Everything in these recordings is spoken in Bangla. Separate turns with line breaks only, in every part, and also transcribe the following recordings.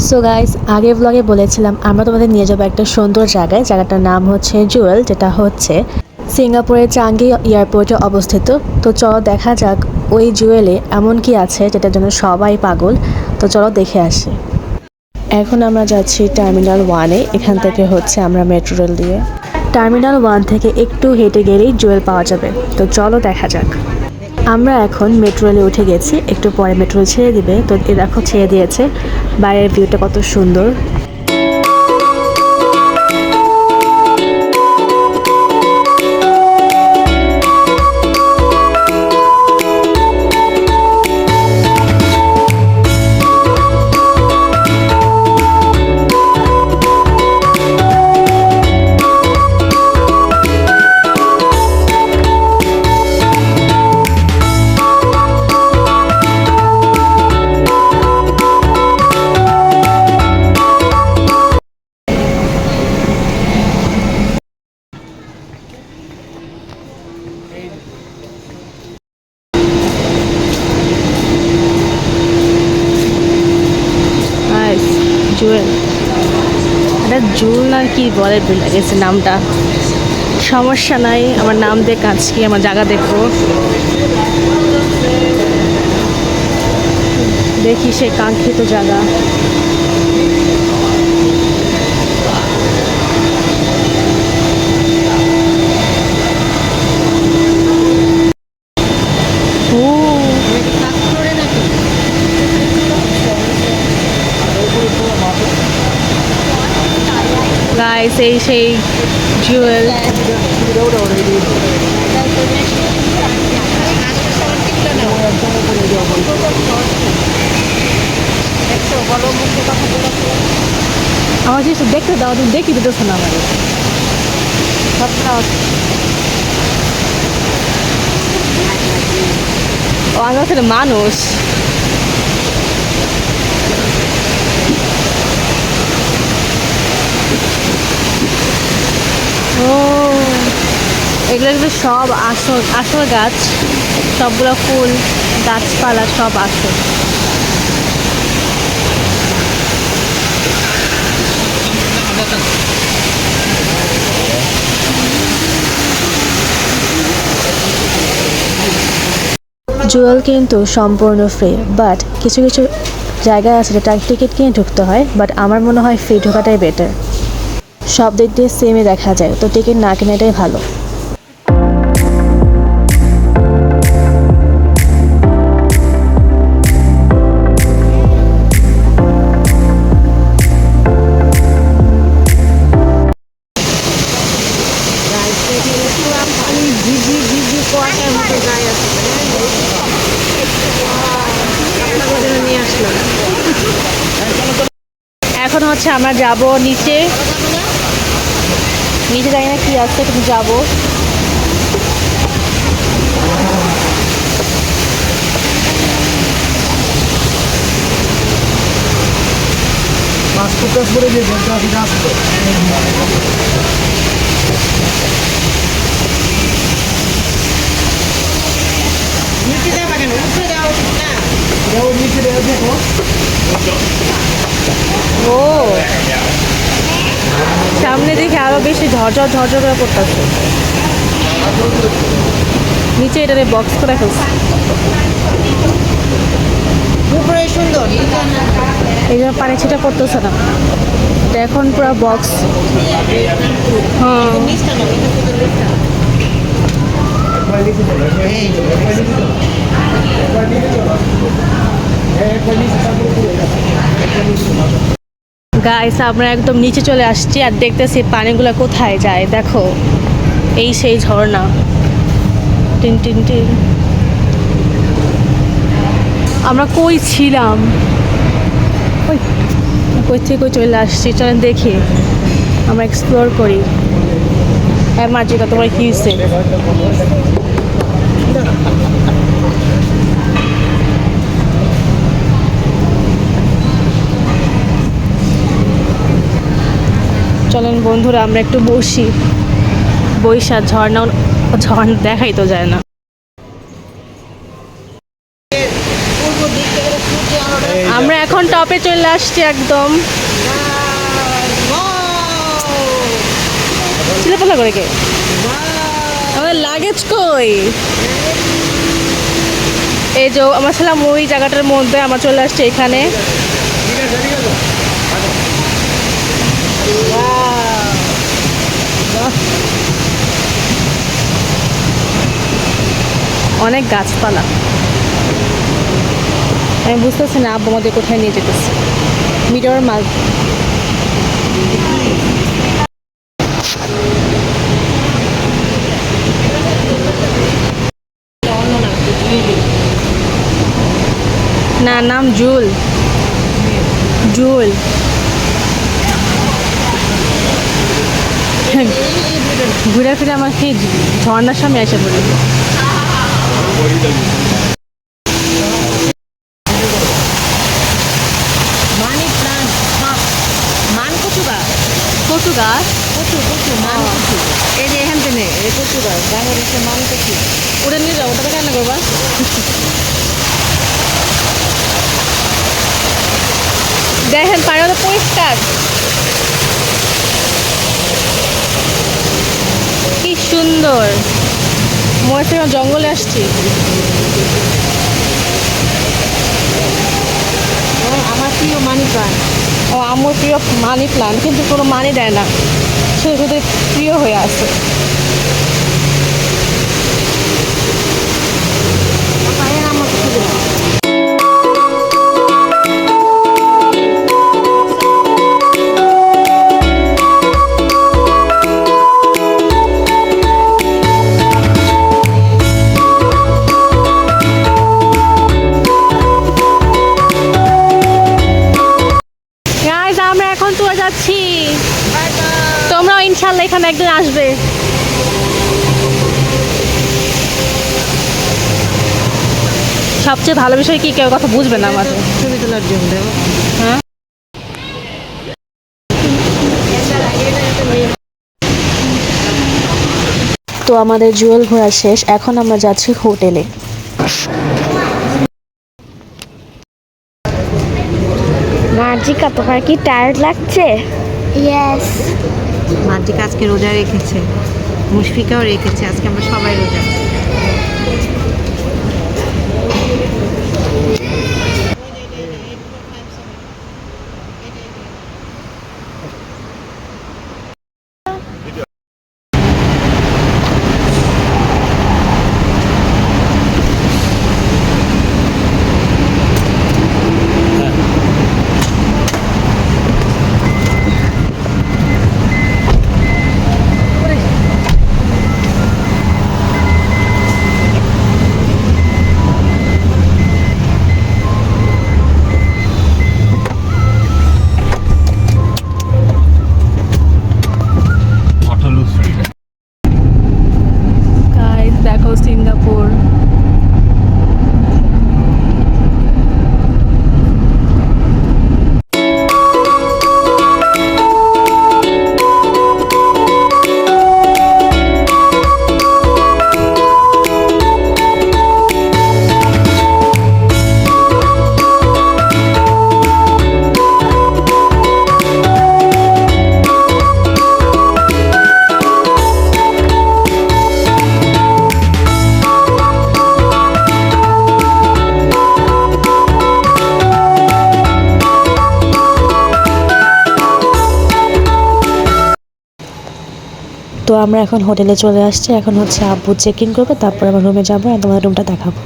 সো গাইস, আগের ব্লগে বলেছিলাম আমরা তোমাদের নিয়ে যাবো একটা সুন্দর জায়গায়। জায়গাটার নাম হচ্ছে জুয়েল, যেটা হচ্ছে সিঙ্গাপুরের চাঙ্গি এয়ারপোর্টে অবস্থিত। তো চলো দেখা যাক ওই জুয়েলে এমন কি আছে যেটার জন্য সবাই পাগল। তো চলো দেখে আসি। এখন আমরা যাচ্ছি টার্মিনাল 1-এ। এখান থেকে হচ্ছে আমরা মেট্রো রেল দিয়ে টার্মিনাল 1 থেকে একটু হেঁটে গেলেই জুয়েল পাওয়া যাবে। তো চলো দেখা যাক। আমরা এখন মেট্রো রেলে উঠে গেছি, একটু পরে মেট্রো ছেড়ে দিবে। তো এ দেখো ছেড়ে দিয়েছে, বাইরের ভিউটা কত সুন্দর। জুয়েল, এটা জুল না কি বলে ভুলে গেছে নামটা। সমস্যা নাই, আমার নাম দিয়ে কাজ কি, আমার জায়গা দেখবো। দেখি সে কাঙ্ক্ষিত জায়গা। গাইস, এই সেই জুয়েল। আমার জিনিস দেখতে দাও, তুমি দেখি দিতেছো না আমার। ও আমি আসলে মানুষ। ও এগুলো কিন্তু সব আসল আসল গাছ, সবগুলো ফুল গাছপালা সব আসল। জুয়েল কিন্তু সম্পূর্ণ ফ্রি, বাট কিছু কিছু জায়গায় আছে যেটা টিকিট কিনে ঢুকতে হয়। বাট আমার মনে হয় ফ্রি ঢোকাটাই বেটার, সব দিক দিয়ে সেমই দেখা যায়। তো টিকিট না কেনাটাই ভালো। এখন হচ্ছে আমরা যাব নিচে। নিচে জানি না কি আছে, কিন্তু যাবো। ও সামনে দেখে আরো বেশি ঝরঝর ঝরঝর করে পড়তেছে। নিচে এটারে বক্স করে ফেলছে।
উপরে সুন্দর,
এই জন্য পানি ছিটা পড়তেছে না, এটা এখন পুরো বক্স। হ্যাঁ গাইস, আমরা একদম নিচে চলে আসছি আর দেখতেছি পানিগুলো কোথায় যায়। দেখো এই সেই ঝর্ণা, টিন টিন টিন। আমরা কই ছিলাম, কই থেকে কই চলে আসছি। চলেন দেখি, আমরা এক্সপ্লোর করি। হ্যাঁ মার্জিকা, তোমার কি হয়েছে? চলেন বন্ধুরা, আমরা একটু বসি। বৈশাখ ঝর্ণা দেখাই তো যায় না। আমরা এখন টপে চলে আসছে একদম। চিলেপালা করে কে আমাদের লাগেজ কই? এই যে আমার ছিলাম ওই জায়গাটার মধ্যে, আমার চলে আসছে এখানে। অনেক গাছপালা, আমি বুঝতেছি না আব্বু আমাদের কোথায় নিয়ে যেতেছে। মিটার মাল না, নাম জুল। জুল ঘুরে ফিরে আমার কি ঝর্ণার সামনে এসে পড়ে।
মানি প্লান্ট, মান কচু গাছ,
কচু গাছ।
কচু কচু মান কচু। এই যে এখান থেকে এই কচু গাছ বাংলাদেশে মান কচু।
ওটা নিয়ে যাবো, ওটা কেন করবা? দেখেন পানিটা পরিষ্কার, কি সুন্দর। মনে হচ্ছে আমরা জঙ্গলে আসছি।
আমার প্রিয় মানি প্লান্ট।
ও আমার প্রিয় মানি প্লান্ট, কিন্তু কোনো মানি দেয় না, সে শুধু প্রিয় হয়ে আছে।
আমার কচু গাছ।
গাইস, আমরা এখন ট্যুরে যাচ্ছি, তোমরাও ইনশাল্লাহ এখানে একদিন আসবে। সবচেয়ে ভালো বিষয় কি, কেউ কথা বুঝবে না আমাদের।
ছবি তোলার জন্য দেখো।
হ্যাঁ, তো আমাদের জুয়েল ঘোরা শেষ, এখন আমরা যাচ্ছি হোটেলে।
মার্জিকা, তোমার কি টায়ার্ড লাগছে? ইয়েস।
মাঝিকে আজকে রোজা রেখেছে, মুশফিকাও রেখেছে, আজকে আমরা সবাই রোজা।
গাইস দেখো সিঙ্গাপুর। তো আমরা এখন হোটেলে চলে আসছি, এখন হচ্ছে আব্বু চেক ইন করবে, তারপর আমার রুমে যাবো আর তোমাদের রুমটা দেখাবো।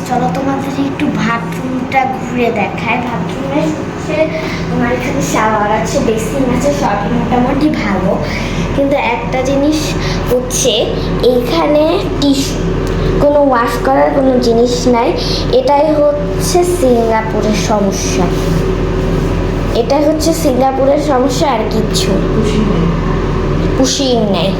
চলো তোমাদের একটু বাথরুমটা ঘুরে দেখায়। বাথরুমের আছে, আমার এখানে শাওয়ার আছে, বেসিন আছে, সব মোটামুটি ভালো। কিন্তু একটা জিনিস হচ্ছে এইখানে টিস্যু, কোনো ওয়াশ করার কোনো জিনিস নাই। এটাই হচ্ছে সিঙ্গাপুরের সমস্যা, এটাই হচ্ছে সিঙ্গাপুরের সমস্যা, আর কিচ্ছু পুশিং নেই।